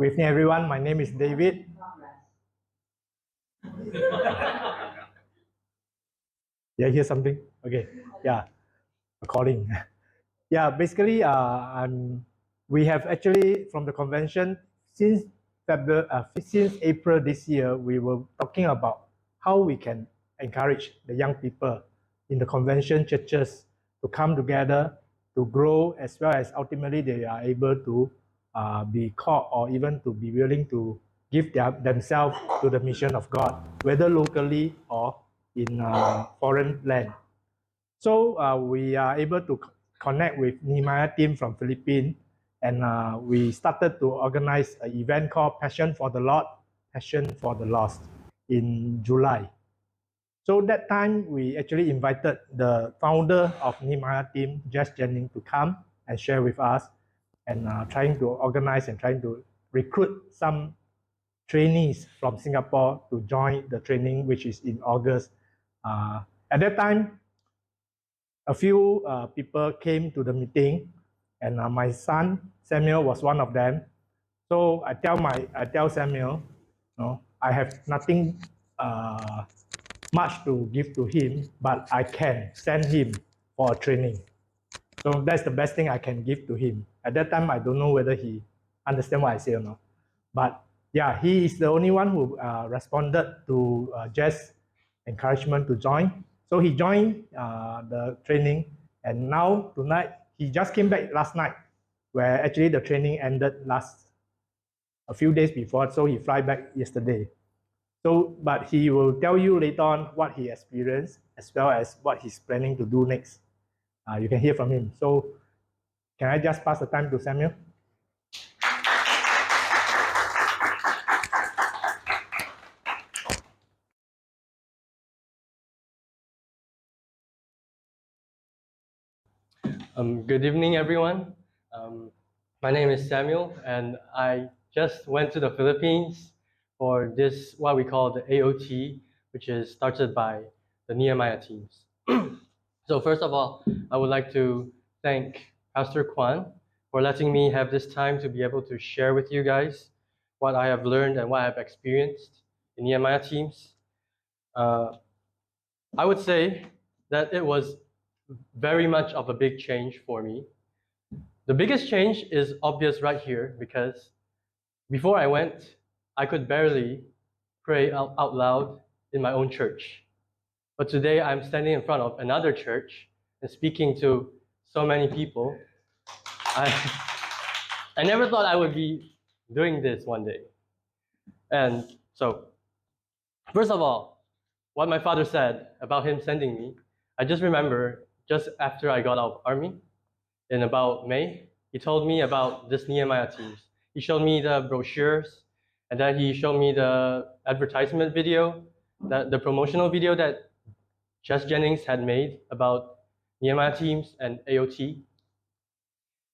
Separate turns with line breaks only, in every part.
Good evening, everyone. My name is David. Yeah, hear something? Okay. Yeah, calling. Yeah, basically, we have actually from the convention since since April this year, we were talking about how we can encourage the young people in the convention churches to come together to grow, as well as ultimately they are able to be called or even to be willing to give themselves to the mission of God, whether locally or in foreign land. So we are able to connect with Nehemiah Team from Philippines, and we started to organize an event called Passion for the Lord, Passion for the Lost in July. So that time we actually invited the founder of Nehemiah Team, Jess Jennings, to come and share with us, and trying to organize and trying to recruit some trainees from Singapore to join the training, which is in August. At that time, a few people came to the meeting, and my son Samuel was one of them. So I tell Samuel, I have nothing much to give to him, but I can send him for a training. So that's the best thing I can give to him. At that time, I don't know whether he understand what I say or not. But yeah, he is the only one who responded to Jess' encouragement to join. So he joined the training, and now tonight, he just came back last night, where actually the training ended a few days before, so he fly back yesterday. So, but he will tell you later on what he experienced, as well as what he's planning to do next. You can hear from him. So, can I just pass the time to Samuel?
Good evening, everyone. My name is Samuel, and I just went to the Philippines for this, what we call the AOT, which is started by the Nehemiah teams. So first of all, I would like to thank Pastor Kwan for letting me have this time to be able to share with you guys what I have learned and what I have experienced in Nehemiah teams. I would say that it was very much of a big change for me. The biggest change is obvious right here, because before I went, I could barely pray out loud in my own church. But today I'm standing in front of another church and speaking to so many people. I never thought I would be doing this one day. And so, first of all, what my father said about him sending me, I just remember just after I got out of army, in about May, he told me about this Nehemiah teams. He showed me the brochures, and then he showed me the advertisement video, the promotional video that Jess Jennings had made about Nehemiah teams and AOT.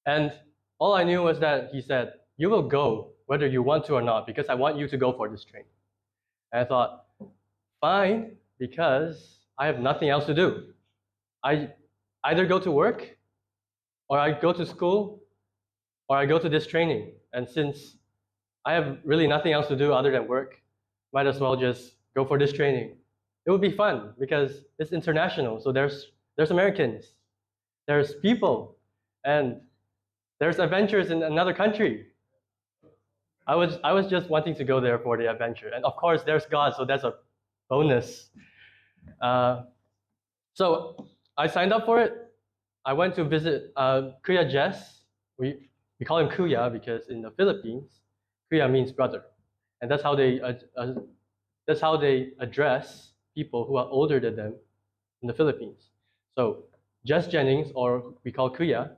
And all I knew was that he said, "You will go whether you want to or not, because I want you to go for this training." And I thought, fine, because I have nothing else to do. I either go to work, or I go to school, or I go to this training. And since I have really nothing else to do other than work, might as well just go for this training. It would be fun because it's international. So there's Americans, there's people, and there's adventures in another country. I was just wanting to go there for the adventure. And of course, there's God, so that's a bonus. So I signed up for it. I went to visit Kuya Jess. We call him Kuya because in the Philippines, Kuya means brother, and that's how they address people who are older than them in the Philippines. So Jess Jennings, or we call Kuya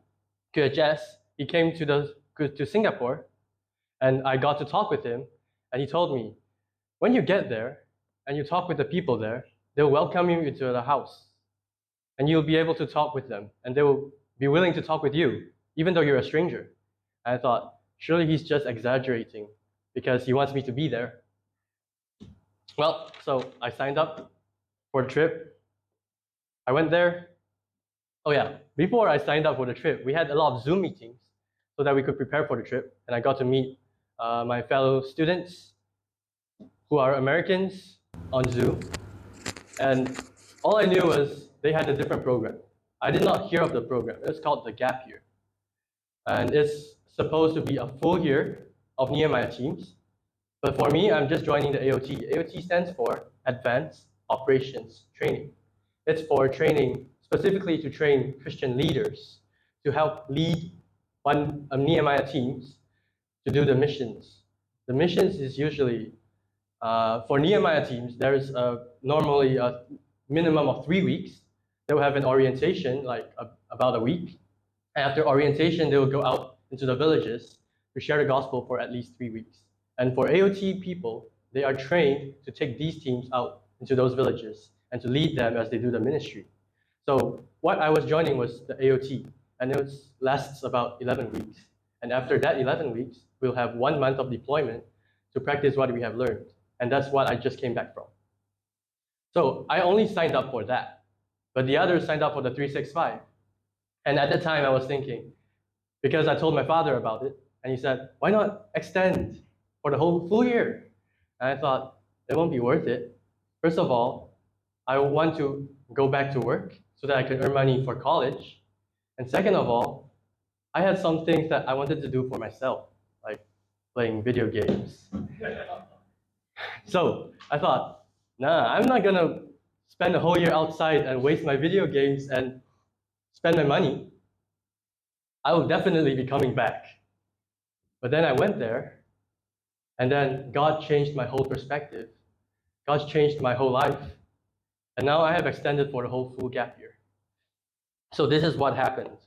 Jess, he came to Singapore, and I got to talk with him, and he told me, when you get there and you talk with the people there, they'll welcome you into the house, and you'll be able to talk with them, and they will be willing to talk with you, even though you're a stranger. And I thought, surely he's just exaggerating because he wants me to be there. Well, so I signed up for the trip. I went there. Oh yeah, before I signed up for the trip, we had a lot of Zoom meetings so that we could prepare for the trip, and I got to meet my fellow students who are Americans on Zoom. And all I knew was they had a different program. I did not hear of the program. It's called the Gap Year. And it's supposed to be a full year of Nehemiah Teams. But for me, I'm just joining the AOT. AOT stands for Advanced Operations Training. It's for training, specifically to train Christian leaders to help lead Nehemiah teams to do the missions. The missions is usually, for Nehemiah teams, there is normally a minimum of 3 weeks. They will have an orientation, like about a week. And after orientation, they will go out into the villages to share the gospel for at least 3 weeks. And for AOT people, they are trained to take these teams out into those villages and to lead them as they do the ministry. So what I was joining was the AOT, and it lasts about 11 weeks. And after that 11 weeks, we'll have 1 month of deployment to practice what we have learned. And that's what I just came back from. So I only signed up for that, but the others signed up for the 365. And at the time I was thinking, because I told my father about it, and he said, why not extend for the whole full year? And I thought, it won't be worth it. First of all, I want to go back to work so that I can earn money for college. And second of all, I had some things that I wanted to do for myself, like playing video games. So I thought, nah, I'm not gonna spend a whole year outside and waste my video games and spend my money. I will definitely be coming back. But then I went there, and then God changed my whole perspective. God changed my whole life. And now I have extended for the whole full gap year. So this is what happened.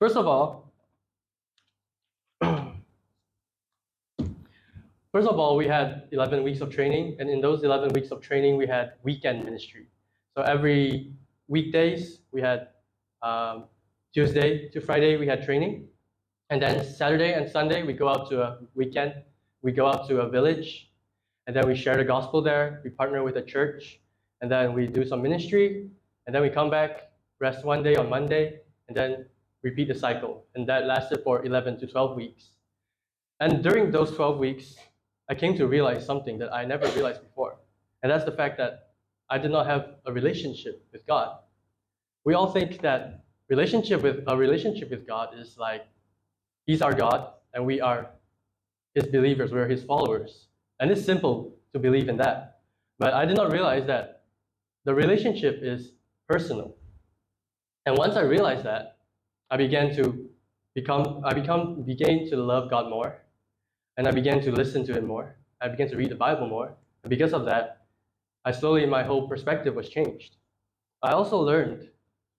First of all, we had 11 weeks of training, and in those 11 weeks of training, we had weekend ministry. So every weekdays, we had Tuesday to Friday, we had training. And then Saturday and Sunday, we go out to a weekend. We go out to a village, and then we share the gospel there. We partner with a church, and then we do some ministry, and then we come back, rest 1 day on Monday, and then repeat the cycle. And that lasted for 11 to 12 weeks. And during those 12 weeks, I came to realize something that I never realized before. And that's the fact that I did not have a relationship with God. We all think that a relationship with God is like, He's our God, and we are His believers, we're His followers. And it's simple to believe in that. But I did not realize that the relationship is personal. And once I realized that, I began to love God more, and I began to listen to Him more. I began to read the Bible more. And because of that, my whole perspective was changed. I also learned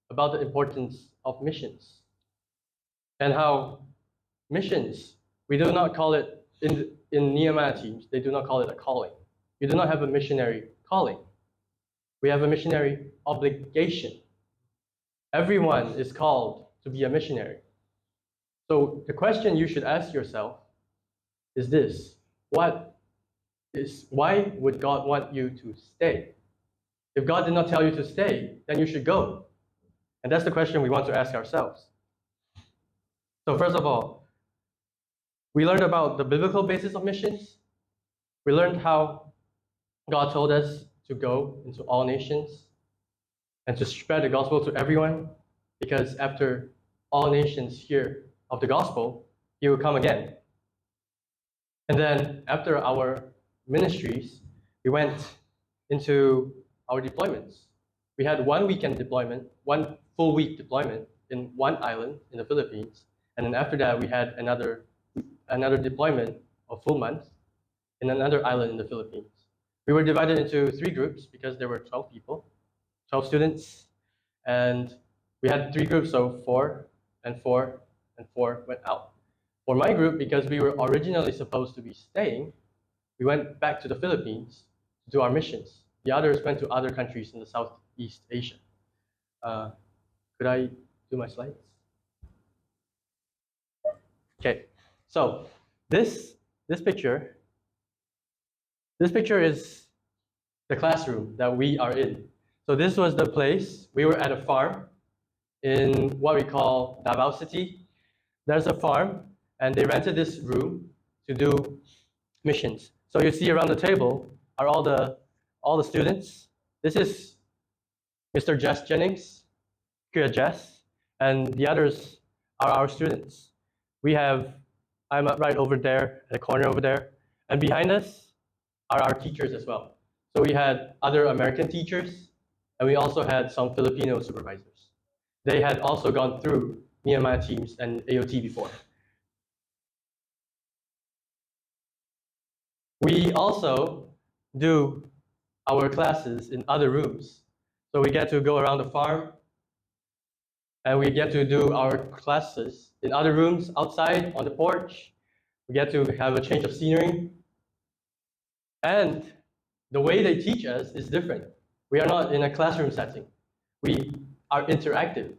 about the importance of missions and how missions, we do not call it, in Nehemiah teams, they do not call it a calling. You do not have a missionary calling. We have a missionary obligation. Everyone is called to be a missionary. So the question you should ask yourself is this: why would God want you to stay? If God did not tell you to stay, then you should go. And that's the question we want to ask ourselves. So first of all, we learned about the biblical basis of missions. We learned how God told us to go into all nations and to spread the gospel to everyone, because after all nations hear of the gospel, He will come again. And then after our ministries, we went into our deployments. We had 1 weekend deployment, 1 full week deployment in one island in the Philippines. And then after that, we had another deployment of full month in another island in the Philippines. We were divided into 3 groups because there were 12 people, 12 students, and we had 3 groups, so 4 and 4 and 4 went out. For my group, because we were originally supposed to be staying, we went back to the Philippines to do our missions. The others went to other countries in the Southeast Asia. Could I do my slides? Okay, so this picture is the classroom that we are in. So this was the place. We were at a farm in what we call Davao City. There's a farm, and they rented this room to do missions. So you see around the table are all the students. This is Mr. Jess Jennings, Kuya Jess, and the others are our students. I'm right over there, at the corner over there, and behind us are our teachers as well. So we had other American teachers, and we also had some Filipino supervisors. They had also gone through Nehemiah Teams and AOT before. We also do our classes in other rooms. So we get to go around the farm, and we get to do our classes in other rooms outside on the porch. We get to have a change of scenery. And the way they teach us is different. We are not in a classroom setting. We are interactive.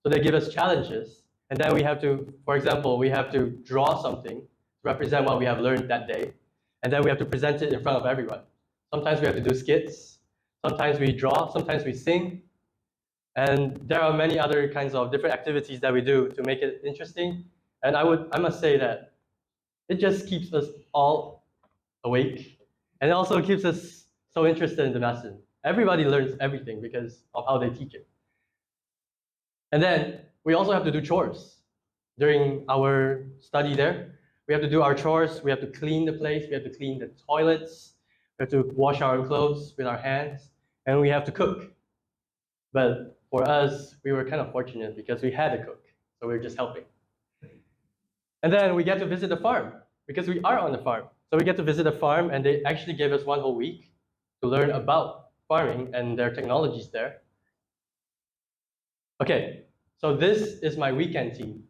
So they give us challenges, and then we have to, for example, we have to draw something to represent what we have learned that day, and then we have to present it in front of everyone. Sometimes we have to do skits, sometimes we draw, sometimes we sing, and there are many other kinds of different activities that we do to make it interesting. And I must say that it just keeps us all awake, and it also keeps us so interested in the lesson. Everybody learns everything because of how they teach it. And then we also have to do chores during our study there. We have to do our chores, we have to clean the place, we have to clean the toilets, we have to wash our clothes with our hands, and we have to cook. But for us, we were kind of fortunate because we had a cook, so we were just helping. And then we get to visit the farm because we are on the farm. So we get to visit the farm, and they actually gave us 1 whole week to learn about farming and their technologies there. Okay, so this is my weekend team.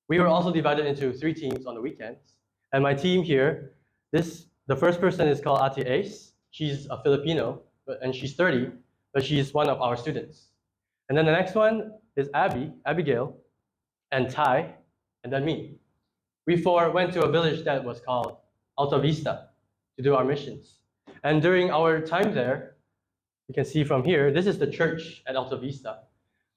We were also divided into 3 teams on the weekends. And my team here, the first person is called Ate Ace. She's a Filipino, and she's 30, but she's one of our students. And then the next one is Abigail, and Ty, and then me. We 4 went to a village that was called Alta Vista to do our missions. And during our time there, you can see from here, this is the church at Alta Vista.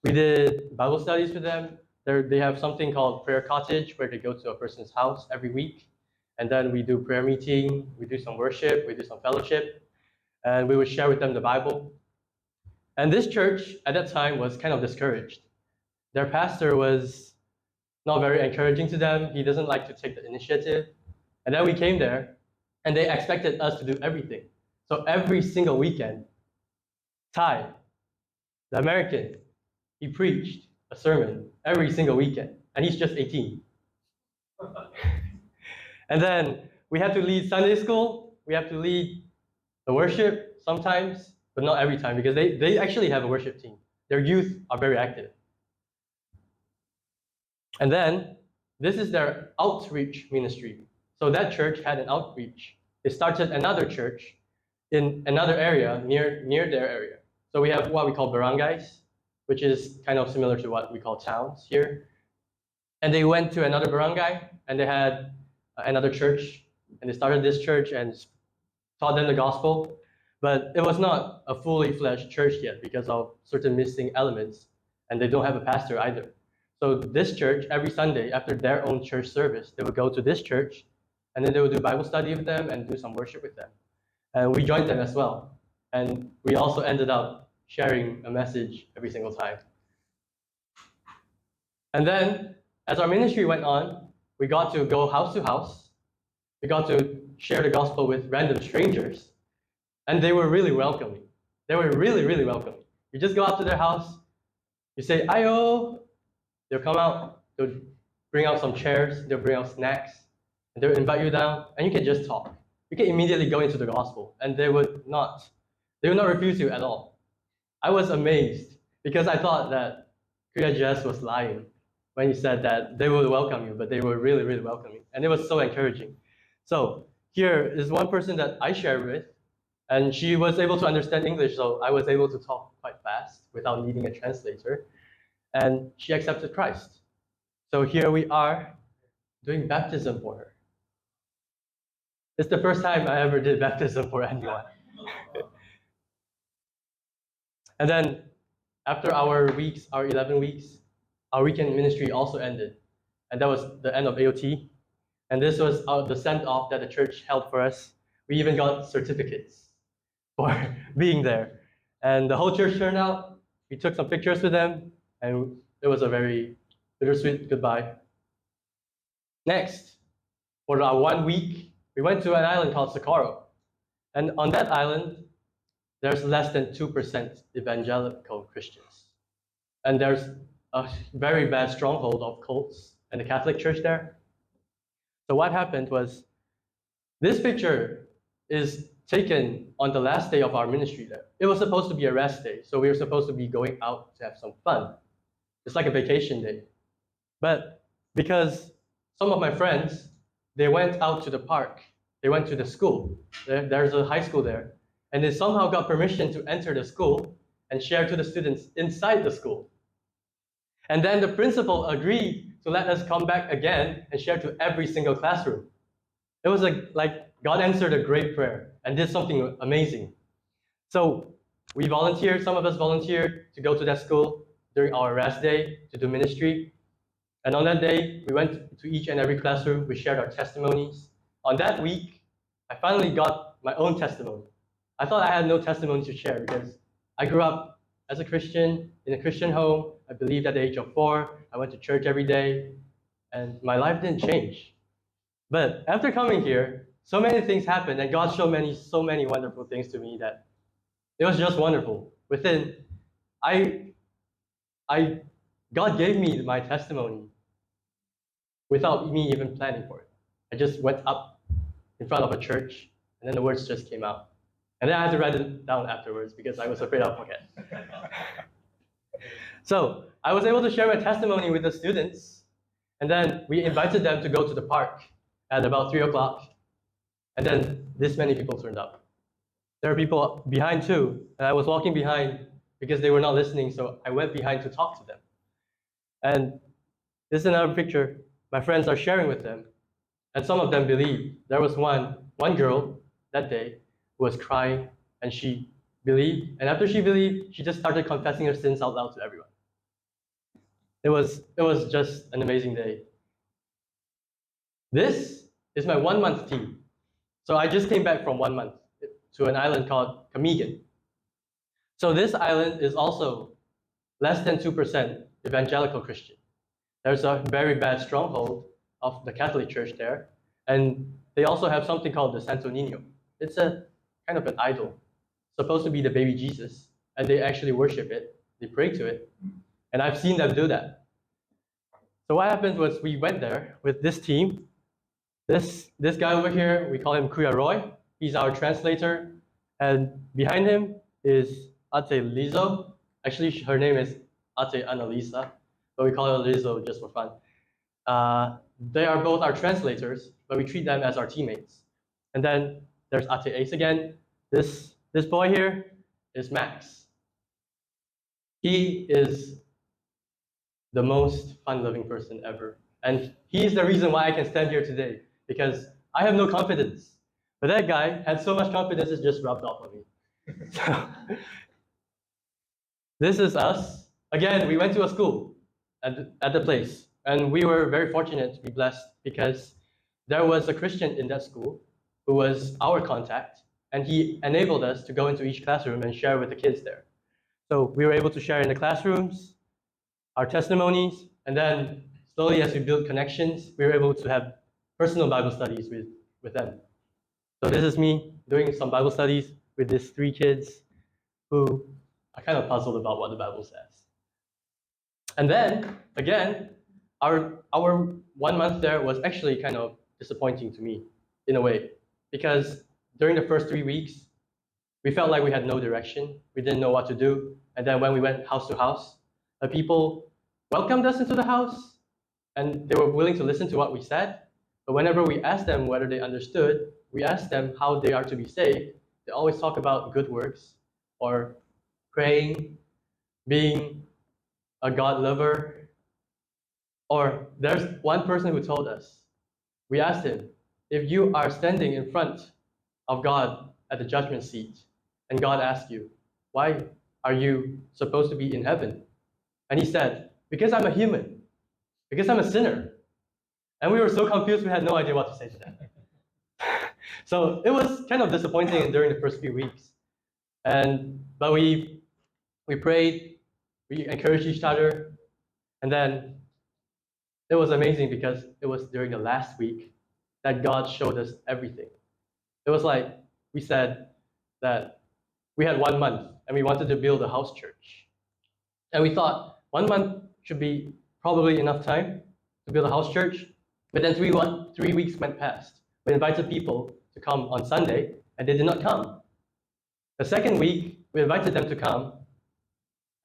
We did Bible studies with them. They have something called prayer cottage where they go to a person's house every week. And then we do prayer meeting, we do some worship, we do some fellowship, and we would share with them the Bible. And this church at that time was kind of discouraged. Their pastor was not very encouraging to them. He doesn't like to take the initiative. And then we came there, and they expected us to do everything. So every single weekend, Ty, the American, he preached a sermon every single weekend, and he's just 18. And then we have to lead Sunday school, we have to lead the worship sometimes, but not every time, because they actually have a worship team. Their youth are very active. And then this is their outreach ministry. So that church had an outreach. They started another church in another area near their area. So we have what we call barangays, which is kind of similar to what we call towns here. And they went to another barangay, and they had another church, and they started this church and taught them the gospel. But it was not a fully fledged church yet because of certain missing elements, and they don't have a pastor either. So this church, every Sunday after their own church service, they would go to this church, and then they would do Bible study with them and do some worship with them. And we joined them as well. And we also ended up sharing a message every single time. And then, as our ministry went on, we got to go house to house. We got to share the gospel with random strangers. And they were really welcoming. They were really, really welcoming. You just go out to their house, you say, "Ayo." They'll come out, they'll bring out some chairs, they'll bring out snacks, and they'll invite you down, and you can just talk. You can immediately go into the gospel, and they would not refuse you at all. I was amazed because I thought that Kuya Jess was lying when he said that they would welcome you, but they were really, really welcoming, and it was so encouraging. So here is one person that I share with, and she was able to understand English, so I was able to talk quite fast without needing a translator, and she accepted Christ. So here we are doing baptism for her. It's the first time I ever did baptism for anyone. And then after our 11 weeks, our weekend ministry also ended. And that was the end of AOT. And this was the send-off that the church held for us. We even got certificates for being there. And the whole church turned out. We took some pictures with them, and it was a very bittersweet goodbye. Next, for our 1 week, we went to an island called Socorro. And on that island, there's less than 2% evangelical Christians. And there's a very bad stronghold of cults in the Catholic Church there. So what happened was, this picture is taken on the last day of our ministry there. It was supposed to be a rest day, so we were supposed to be going out to have some fun. It's like a vacation day. But because some of my friends, they went out to the park, they went to the school. There's a high school there, and they somehow got permission to enter the school and share to the students inside the school. And then the principal agreed to let us come back again and share to every single classroom. It was like God answered a great prayer and did something amazing. So we volunteered, some of us volunteered to go to that school during our rest day to do ministry. And on that day, we went to each and every classroom, we shared our testimonies. On that week, I finally got my own testimony. I thought I had no testimony to share because I grew up as a Christian, in a Christian home. I believed at the age of 4. I went to church every day, and my life didn't change. But after coming here, so many things happened, and God showed so many wonderful things to me that it was just wonderful. God gave me my testimony without me even planning for it. I just went up in front of a church, and then the words just came out. And then I had to write it down afterwards because I was afraid I'll forget. So I was able to share my testimony with the students, and then we invited them to go to the park at about 3 o'clock. And then this many people turned up. There were people behind too, and I was walking behind because they were not listening, so I went behind to talk to them. And this is another picture my friends are sharing with them, and some of them believed. There was one girl that day who was crying, and she believed, and after she believed, she just started confessing her sins out loud to everyone. It was just an amazing day. This is my 1 month team. So I just came back from 1 month to an island called Kamigan. So this island is also less than 2% evangelical Christian. There's a very bad stronghold of the Catholic Church there. And they also have something called the Santo Niño. It's a kind of an idol, supposed to be the baby Jesus. And they actually worship it. They pray to it. And I've seen them do that. So what happened was we went there with this team. This guy over here, we call him Kuya Roy. He's our translator. And behind him is Ate Lizo. Actually, her name is Ate Annalisa, but we call her Lizo just for fun. They are both our translators, but we treat them as our teammates. And then there's Ate Ace again. This boy here is Max. He is the most fun-loving person ever. And he's the reason why I can stand here today, because I have no confidence. But that guy had so much confidence, it just rubbed off on me. So, this is us. Again, we went to a school at the place, and we were very fortunate to be blessed because there was a Christian in that school who was our contact, and he enabled us to go into each classroom and share with the kids there. So we were able to share in the classrooms, our testimonies, and then slowly as we built connections, we were able to have personal Bible studies with them. So this is me doing some Bible studies with these 3 kids who are kind of puzzled about what the Bible says. And then, again, our 1 month there was actually kind of disappointing to me, in a way, because during the first 3 weeks, we felt like we had no direction. We didn't know what to do. And then when we went house to house, the people welcomed us into the house, and they were willing to listen to what we said. But whenever we asked them whether they understood, we asked them how they are to be saved, they always talk about good works, or praying, being a God lover. Or there's one person who told us, we asked him, if you are standing in front of God at the judgment seat, and God asks you, why are you supposed to be in heaven? And he said, because I'm a human, because I'm a sinner. And we were so confused, we had no idea what to say to them. So it was kind of disappointing during the first few weeks. But we prayed, we encouraged each other, and then it was amazing because it was during the last week that God showed us everything. It was like we said that we had 1 month and we wanted to build a house church. And we thought 1 month should be probably enough time to build a house church. But then 3 weeks went past. We invited people to come on Sunday and they did not come. The second week, we invited them to come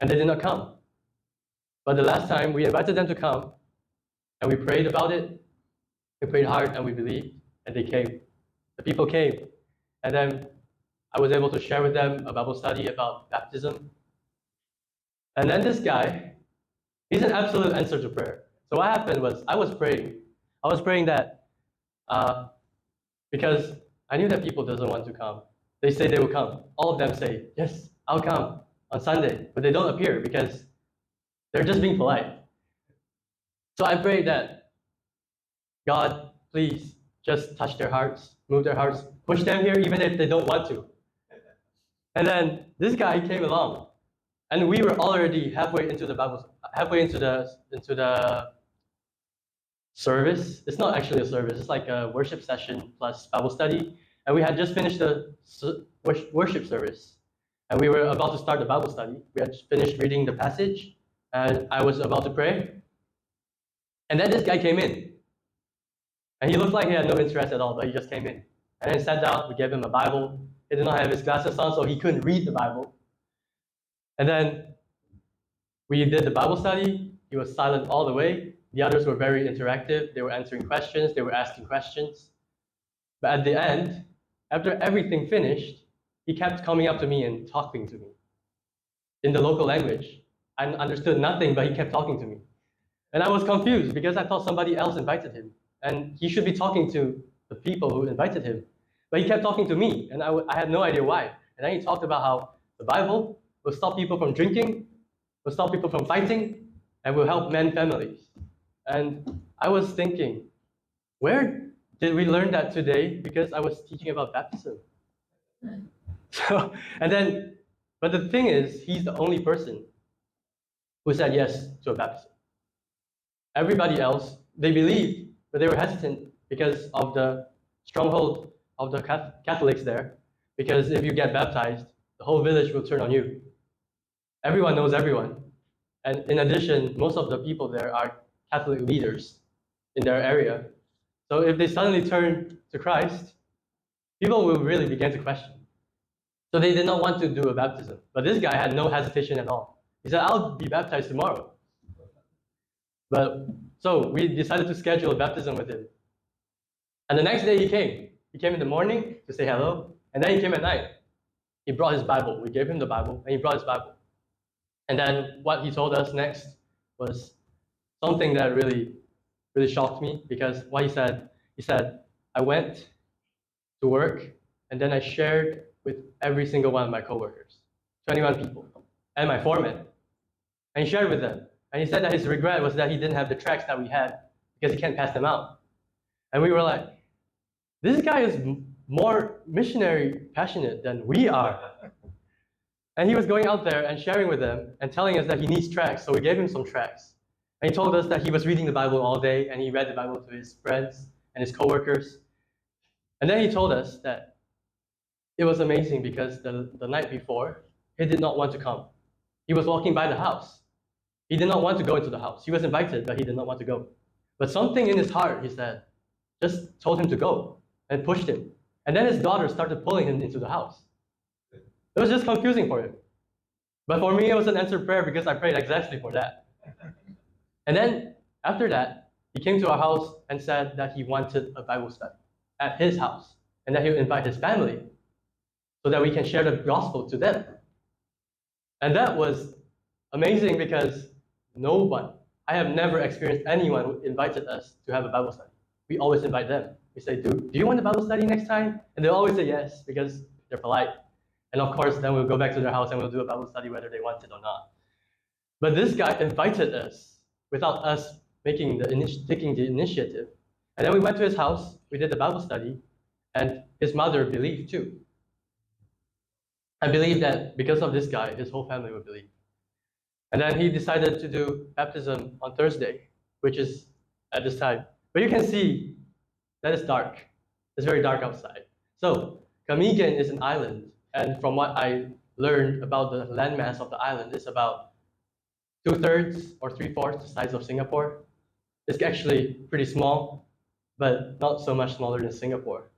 and they did not come. But the last time, we invited them to come and we prayed about it. We prayed hard and we believed, and they came. The people came. And then I was able to share with them a Bible study about baptism. And then this guy, he's an absolute answer to prayer. So what happened was I was praying that because I knew that people doesn't want to come. They say they will come. All of them say, yes, I'll come on Sunday. But they don't appear because they're just being polite. So I prayed that God, please just touch their hearts, move their hearts, push them here even if they don't want to. And then this guy came along, and we were already halfway into the service. It's not actually a service. It's like a worship session plus Bible study. And we had just finished the worship service, and we were about to start the Bible study. We had finished reading the passage, and I was about to pray. And then this guy came in. And he looked like he had no interest at all, but he just came in. And then sat down, we gave him a Bible. He did not have his glasses on, so he couldn't read the Bible. And then we did the Bible study. He was silent all the way. The others were very interactive. They were answering questions, they were asking questions. But at the end, after everything finished, he kept coming up to me and talking to me in the local language. I understood nothing, but he kept talking to me. And I was confused because I thought somebody else invited him. And he should be talking to the people who invited him. But he kept talking to me, and I had no idea why. And then he talked about how the Bible will stop people from drinking, will stop people from fighting, and will help men families. And I was thinking, where did we learn that today? Because I was teaching about baptism. But the thing is, he's the only person who said yes to a baptism. Everybody else, they believed, but they were hesitant because of the stronghold of the Catholics there. Because if you get baptized, the whole village will turn on you. Everyone knows everyone. And in addition, most of the people there are Catholic leaders in their area. So if they suddenly turn to Christ, people will really begin to question. So they did not want to do a baptism. But this guy had no hesitation at all. He said, I'll be baptized tomorrow. So we decided to schedule a baptism with him. And the next day he came. He came in the morning to say hello, and then he came at night. He brought his Bible. We gave him the Bible, and he brought his Bible. And then what he told us next was something that really, really shocked me, because what he said, I went to work, and then I shared with every single one of my coworkers, 21 people, and my foreman. And he shared with them. And he said that his regret was that he didn't have the tracts that we had because he can't pass them out. And we were like, this guy is more missionary passionate than we are. And he was going out there and sharing with them and telling us that he needs tracts. So we gave him some tracts. And he told us that he was reading the Bible all day, and he read the Bible to his friends and his coworkers. And then he told us that it was amazing because the night before, he did not want to come. He was walking by the house. He did not want to go into the house. He was invited, but he did not want to go. But something in his heart, he said, just told him to go and pushed him. And then his daughter started pulling him into the house. It was just confusing for him. But for me, it was an answered prayer because I prayed exactly for that. And then after that, he came to our house and said that he wanted a Bible study at his house, and that he would invite his family so that we can share the gospel to them. And that was amazing because I have never experienced anyone who invited us to have a Bible study. We always invite them. We say, do you want a Bible study next time? And they'll always say yes because they're polite. And of course, then we'll go back to their house and we'll do a Bible study whether they want it or not. But this guy invited us without us taking the initiative. And then we went to his house, we did the Bible study, and his mother believed too. I believe that because of this guy, his whole family would believe. And then he decided to do baptism on Thursday, which is at this time. But you can see that it's dark. It's very dark outside. So Kamigan is an island, and from what I learned about the landmass of the island, it's about 2/3 or 3/4 the size of Singapore. It's actually pretty small, but not so much smaller than Singapore.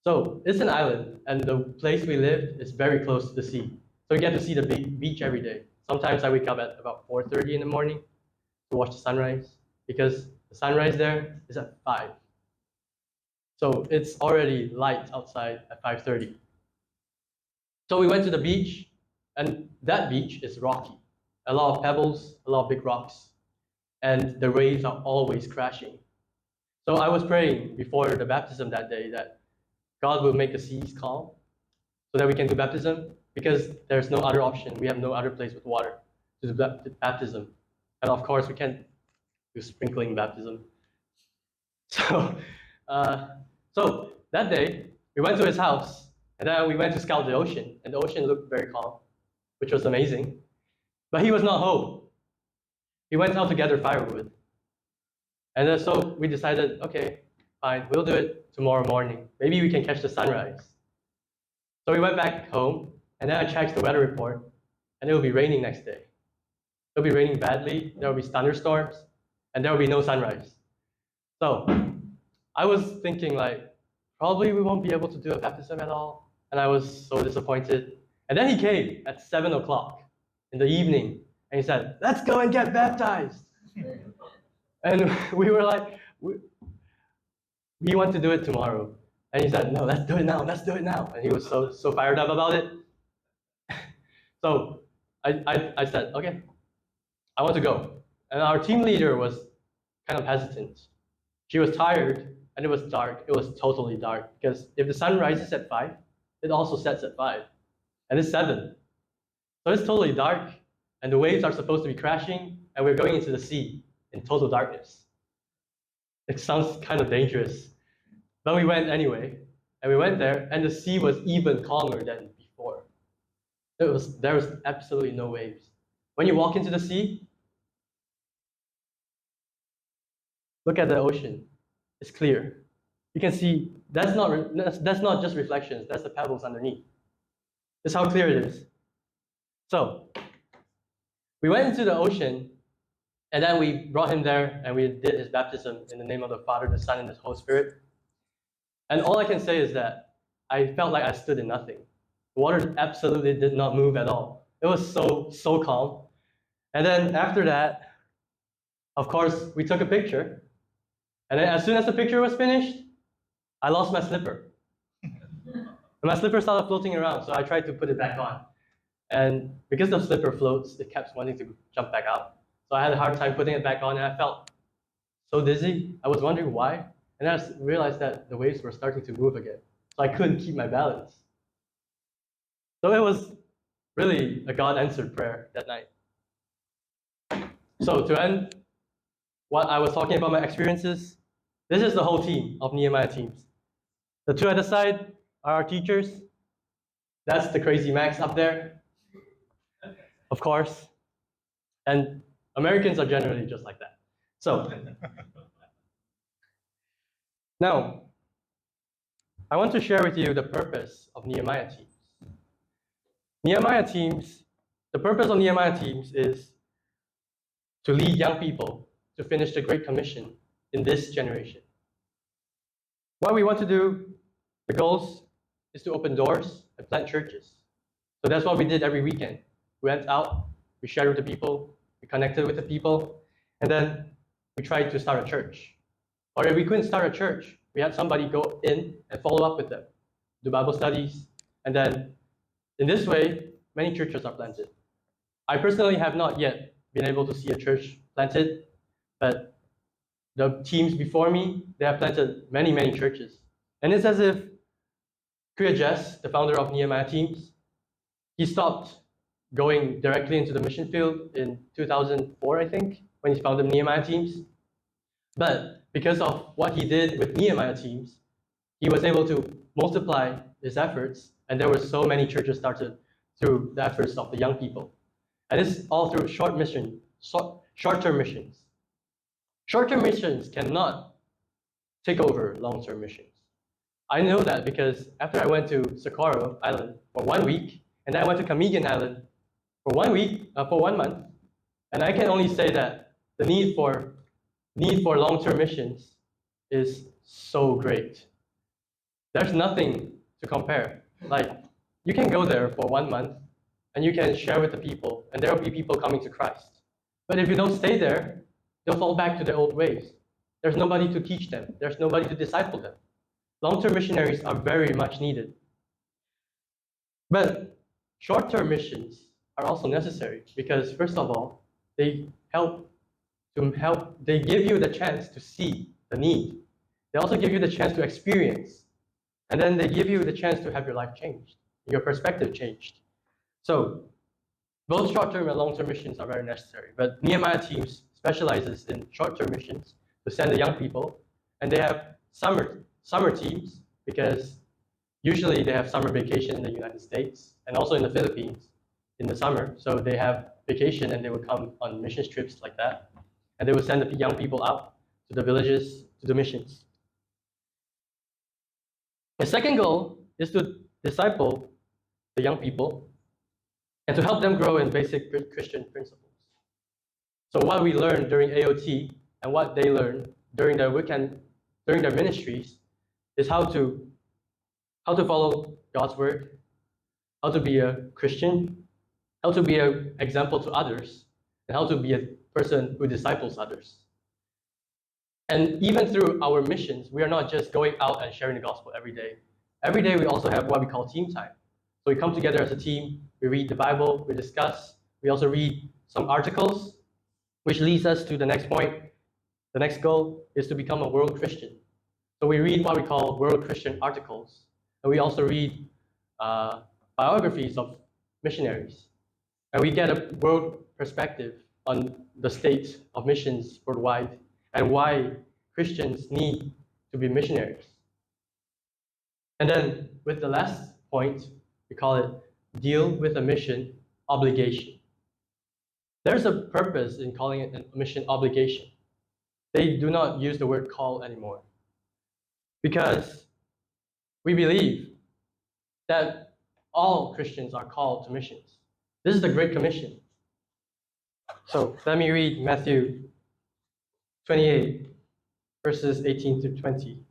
So it's an island, and the place we live is very close to the sea. So we get to see the beach every day. Sometimes I wake up at about 4:30 in the morning to watch the sunrise, because the sunrise there is at 5. So it's already light outside at 5:30. So we went to the beach, and that beach is rocky. A lot of pebbles, a lot of big rocks, and the waves are always crashing. So I was praying before the baptism that day that God will make the seas calm so that we can do baptism, because there's no other option. We have no other place with water to do baptism. And of course, we can't do sprinkling baptism. So, so that day, we went to his house, and then we went to scout the ocean, and the ocean looked very calm, which was amazing. But he was not home. He went out to gather firewood. And then so we decided, okay, fine, we'll do it tomorrow morning. Maybe we can catch the sunrise. So we went back home, and then I checked the weather report, and it will be raining next day. It'll be raining badly, there will be thunderstorms, and there will be no sunrise. So I was thinking like, probably we won't be able to do a baptism at all. And I was so disappointed. And then he came at 7 o'clock in the evening, and he said, let's go and get baptized. And we were like, we want to do it tomorrow. And he said, no, let's do it now, let's do it now. And he was so fired up about it. So I said, okay, I want to go. And our team leader was kind of hesitant. She was tired, and it was dark. It was totally dark, because if the sun rises at 5, it also sets at 5. And it's 7. So it's totally dark, and the waves are supposed to be crashing, and we're going into the sea in total darkness. It sounds kind of dangerous. But we went anyway, and we went there, and the sea was even calmer than before. There was absolutely no waves. When you walk into the sea, look at the ocean. It's clear. You can see that's not just reflections, that's the pebbles underneath. That's how clear it is. So we went into the ocean, and then we brought him there, and we did his baptism in the name of the Father, the Son, and the Holy Spirit. And all I can say is that I felt like I stood in nothing. The water absolutely did not move at all. It was so calm. And then after that, of course, we took a picture. And then as soon as the picture was finished, I lost my slipper. And my slipper started floating around, so I tried to put it back on. And because the slipper floats, it kept wanting to jump back out. So I had a hard time putting it back on, and I felt so dizzy. I was wondering why. And then I realized that the waves were starting to move again. So I couldn't keep my balance. So it was really a God-answered prayer that night. So to end what I was talking about, my experiences, this is the whole team of Nehemiah teams. The two at the side are our teachers. That's the crazy Max up there, of course. And Americans are generally just like that. So now, I want to share with you the purpose of Nehemiah teams. Nehemiah teams, the purpose of Nehemiah teams is to lead young people to finish the Great Commission in this generation. What we want to do, the goals, is to open doors and plant churches. So that's what we did every weekend. We went out, we shared with the people, we connected with the people, and then we tried to start a church. Or if we couldn't start a church, we had somebody go in and follow up with them, do Bible studies, and then in this way, many churches are planted. I personally have not yet been able to see a church planted, but the teams before me, they have planted many, many churches. And it's as if Kuya Jess, the founder of Nehemiah Teams, he stopped going directly into the mission field in 2004, I think, when he founded Nehemiah Teams. But because of what he did with Nehemiah teams, he was able to multiply his efforts, and there were so many churches started through the efforts of the young people. And this is all through short-term missions. Short-term missions cannot take over long-term missions. I know that because after I went to Socorro Island for 1 week, and then I went to Camigan Island for 1 week, for 1 month, and I can only say that the need for long-term missions is so great. There's nothing to compare. Like, you can go there for 1 month, and you can share with the people, and there will be people coming to Christ. But if you don't stay there, they'll fall back to their old ways. There's nobody to teach them. There's nobody to disciple them. Long-term missionaries are very much needed. But short-term missions are also necessary because, first of all, they give you the chance to see the need. They also give you the chance to experience. And then they give you the chance to have your life changed, your perspective changed. So both short-term and long-term missions are very necessary. But Nehemiah Teams specializes in short-term missions to send the young people. And they have summer teams because usually they have summer vacation in the United States and also in the Philippines in the summer. So they have vacation and they would come on mission trips like that. And they would send the young people out to the villages, to the missions. The second goal is to disciple the young people and to help them grow in basic Christian principles. So what we learned during AOT and what they learned during their ministries is how to follow God's word, how to be a Christian, how to be an example to others, and how to be a person who disciples others. And even through our missions, we are not just going out and sharing the gospel every day. Every day we also have what we call team time. So we come together as a team, we read the Bible, we discuss, we also read some articles, which leads us to the next point. The next goal is to become a world Christian. So we read what we call world Christian articles, and we also read biographies of missionaries. And we get a world perspective on the state of missions worldwide and why Christians need to be missionaries. And then with the last point, we call it deal with a mission obligation. There's a purpose in calling it a mission obligation. They do not use the word call anymore because we believe that all Christians are called to missions. This is the Great Commission. So let me read Matthew 28, verses 18 to 20.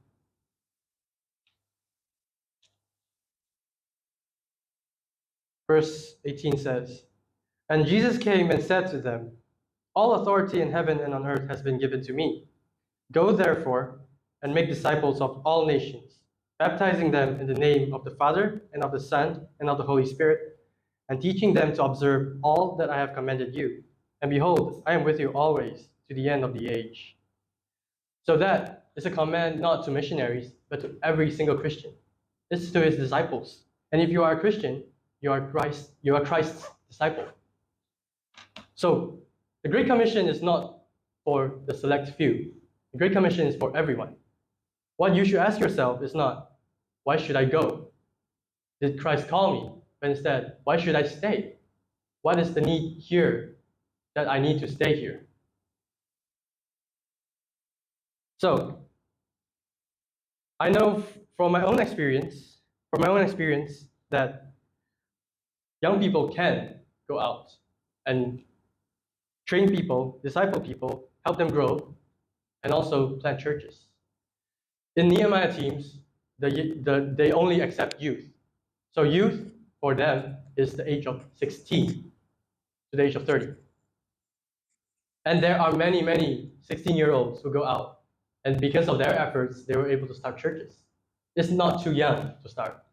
Verse 18 says, "And Jesus came and said to them, 'All authority in heaven and on earth has been given to me. Go therefore and make disciples of all nations, baptizing them in the name of the Father and of the Son and of the Holy Spirit, and teaching them to observe all that I have commanded you. And behold, I am with you always to the end of the age.'" So that is a command not to missionaries, but to every single Christian. This is to his disciples. And if you are a Christian, you are Christ's disciple. So the Great Commission is not for the select few. The Great Commission is for everyone. What you should ask yourself is not, why should I go? Did Christ call me? But instead, why should I stay? What is the need here that I need to stay here? So I know from my own experience that young people can go out and train people, disciple people, help them grow, and also plant churches. In Nehemiah teams, they only accept youth. So youth, for them, is the age of 16 to the age of 30. And there are many, many 16-year-olds who go out. And because of their efforts, they were able to start churches. It's not too young to start.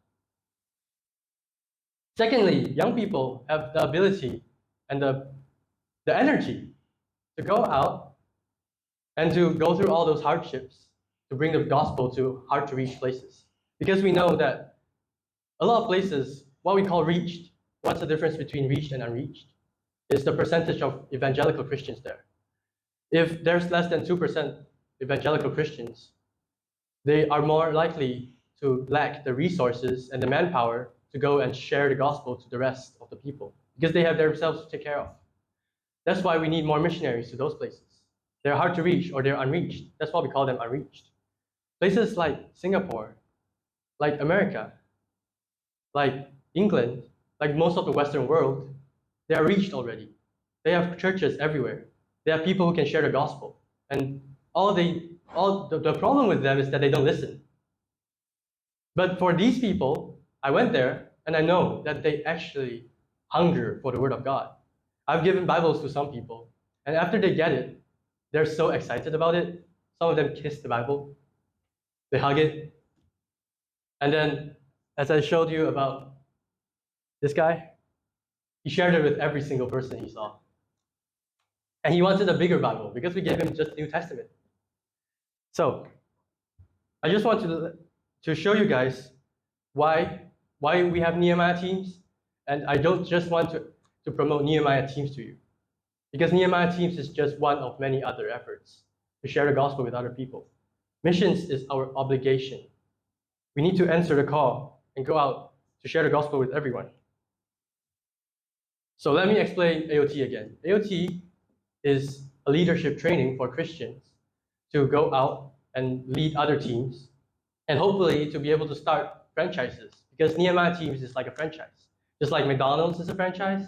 Secondly, young people have the ability and the energy to go out and to go through all those hardships to bring the gospel to hard-to-reach places. Because we know that a lot of places, what we call reached, what's the difference between reached and unreached? Is the percentage of evangelical Christians there. If there's less than 2% evangelical Christians, they are more likely to lack the resources and the manpower to go and share the gospel to the rest of the people because they have themselves to take care of. That's why we need more missionaries to those places. They're hard to reach or they're unreached. That's why we call them unreached. Places like Singapore, like America, like England, like most of the Western world, they are reached already. They have churches everywhere. They have people who can share the gospel. And the problem with them is that they don't listen. But for these people, I went there and I know that they actually hunger for the word of God. I've given Bibles to some people, and after they get it, they're so excited about it. Some of them kiss the Bible, they hug it. And then, as I showed you about this guy, he shared it with every single person he saw. And he wanted a bigger Bible because we gave him just New Testament. So, I just want to show you guys why we have Nehemiah teams. And I don't just want to promote Nehemiah teams to you. Because Nehemiah teams is just one of many other efforts to share the gospel with other people. Missions is our obligation. We need to answer the call and go out to share the gospel with everyone. So let me explain AOT again. AOT is a leadership training for Christians to go out and lead other teams and hopefully to be able to start franchises because Nehemiah teams is like a franchise. Just like McDonald's is a franchise,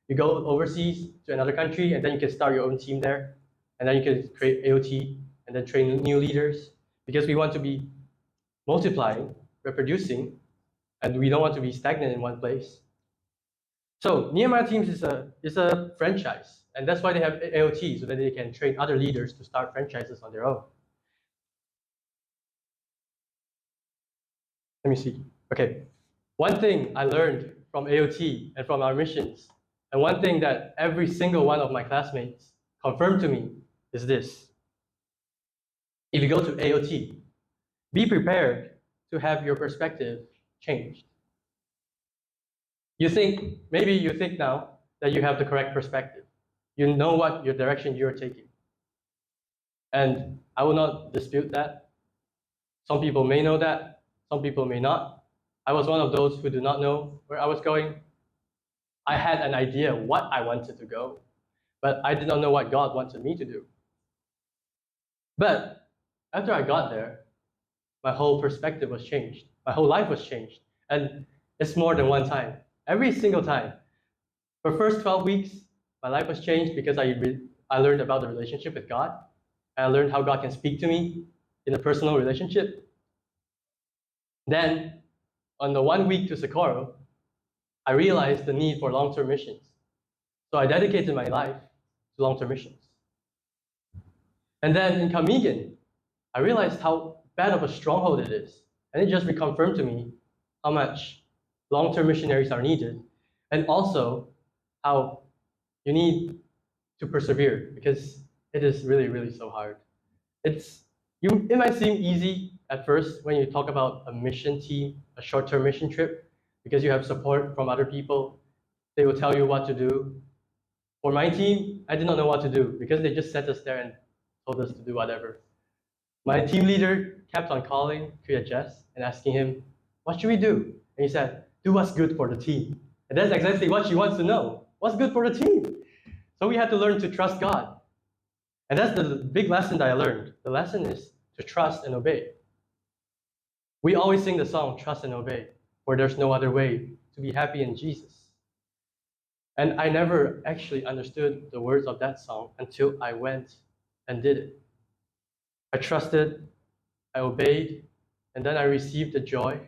you go overseas to another country and then you can start your own team there and then you can create AOT and then train new leaders because we want to be multiplying, reproducing, and we don't want to be stagnant in one place. So Nehemiah Teams is a franchise, and that's why they have AOT, so that they can train other leaders to start franchises on their own. Let me see. Okay, one thing I learned from AOT and from our missions, and one thing that every single one of my classmates confirmed to me is this. If you go to AOT, be prepared to have your perspective changed. Maybe you think now that you have the correct perspective. You know what your direction you're taking. And I will not dispute that. Some people may know that, some people may not. I was one of those who did not know where I was going. I had an idea what I wanted to go, but I did not know what God wanted me to do. But after I got there, my whole perspective was changed. My whole life was changed. And it's more than one time. Every single time. For the first 12 weeks, my life was changed because I learned about the relationship with God. I learned how God can speak to me in a personal relationship. Then, on the 1 week to Socorro, I realized the need for long-term missions. So I dedicated my life to long-term missions. And then in Kamigan, I realized how bad of a stronghold it is. And it just reconfirmed to me how much long-term missionaries are needed, and also how you need to persevere because it is really, really so hard. It might seem easy at first when you talk about a mission team, a short-term mission trip, because you have support from other people. They will tell you what to do. For my team, I did not know what to do because they just set us there and told us to do whatever. My team leader kept on calling Kriya Jess and asking him, what should we do? And he said, do what's good for the team. And that's exactly what she wants to know. What's good for the team? So we had to learn to trust God. And that's the big lesson that I learned. The lesson is to trust and obey. We always sing the song, Trust and Obey, for there's no other way to be happy in Jesus. And I never actually understood the words of that song until I went and did it. I trusted, I obeyed, and then I received the joy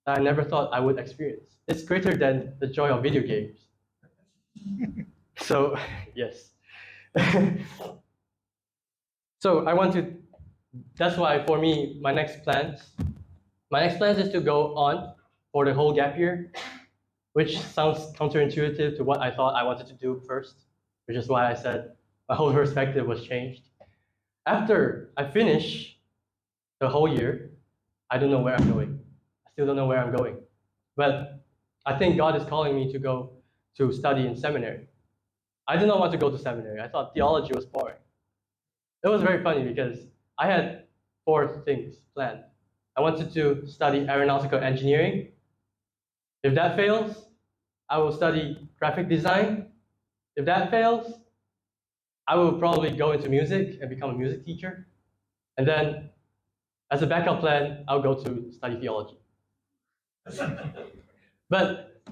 that I never thought I would experience. It's greater than the joy of video games. So, yes. So that's why for me, my next plans is to go on for the whole gap year, which sounds counterintuitive to what I thought I wanted to do first, which is why I said my whole perspective was changed. After I finish the whole year, I don't know where I'm going. I still don't know where I'm going. But I think God is calling me to go to study in seminary. I did not want to go to seminary. I thought theology was boring. It was very funny because I had 4 things planned. I wanted to study aeronautical engineering. If that fails, I will study graphic design. If that fails, I will probably go into music and become a music teacher. And then, as a backup plan, I'll go to study theology. But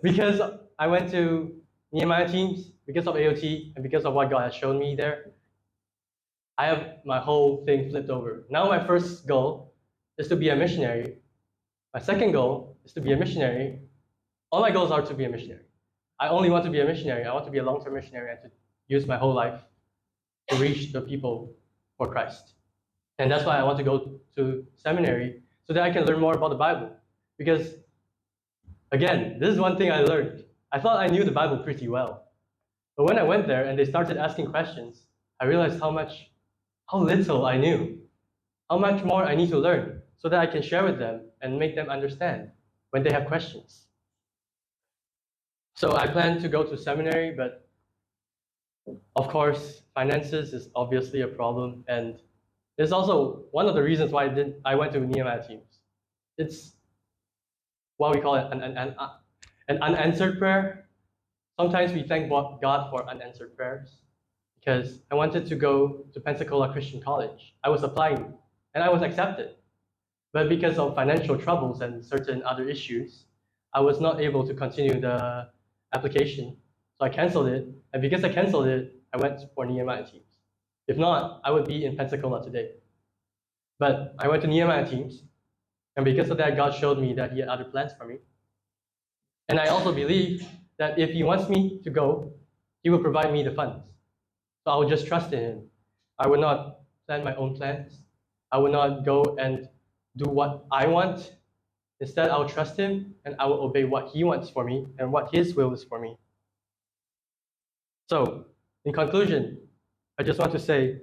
because I went to Nehemiah Teams, because of AOT, and because of what God has shown me there, I have my whole thing flipped over. Now my first goal is to be a missionary. My second goal is to be a missionary. All my goals are to be a missionary. I only want to be a missionary. I want to be a long-term missionary and to use my whole life to reach the people for Christ. And that's why I want to go to seminary, so that I can learn more about the Bible. Because, again, this is one thing I learned. I thought I knew the Bible pretty well. But when I went there and they started asking questions, I realized how little I knew, how much more I need to learn, so that I can share with them and make them understand when they have questions. So I plan to go to seminary, but of course, finances is obviously a problem, and it's also one of the reasons why I went to Nehemiah Teams. It's what we call it an unanswered prayer. Sometimes we thank God for unanswered prayers, because I wanted to go to Pensacola Christian College. I was applying, and I was accepted. But because of financial troubles and certain other issues, I was not able to continue the application. So I canceled it. And because I canceled it, I went for Nehemiah Teams. If not, I would be in Pensacola today. But I went to Nehemiah Teams. And because of that, God showed me that He had other plans for me. And I also believe that if He wants me to go, He will provide me the funds. So I will just trust in Him. I will not plan my own plans. I will not go and do what I want. Instead, I will trust Him and I will obey what He wants for me and what His will is for me. So, in conclusion, I just want to say,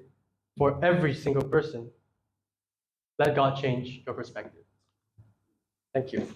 for every single person, let God change your perspective. Thank you.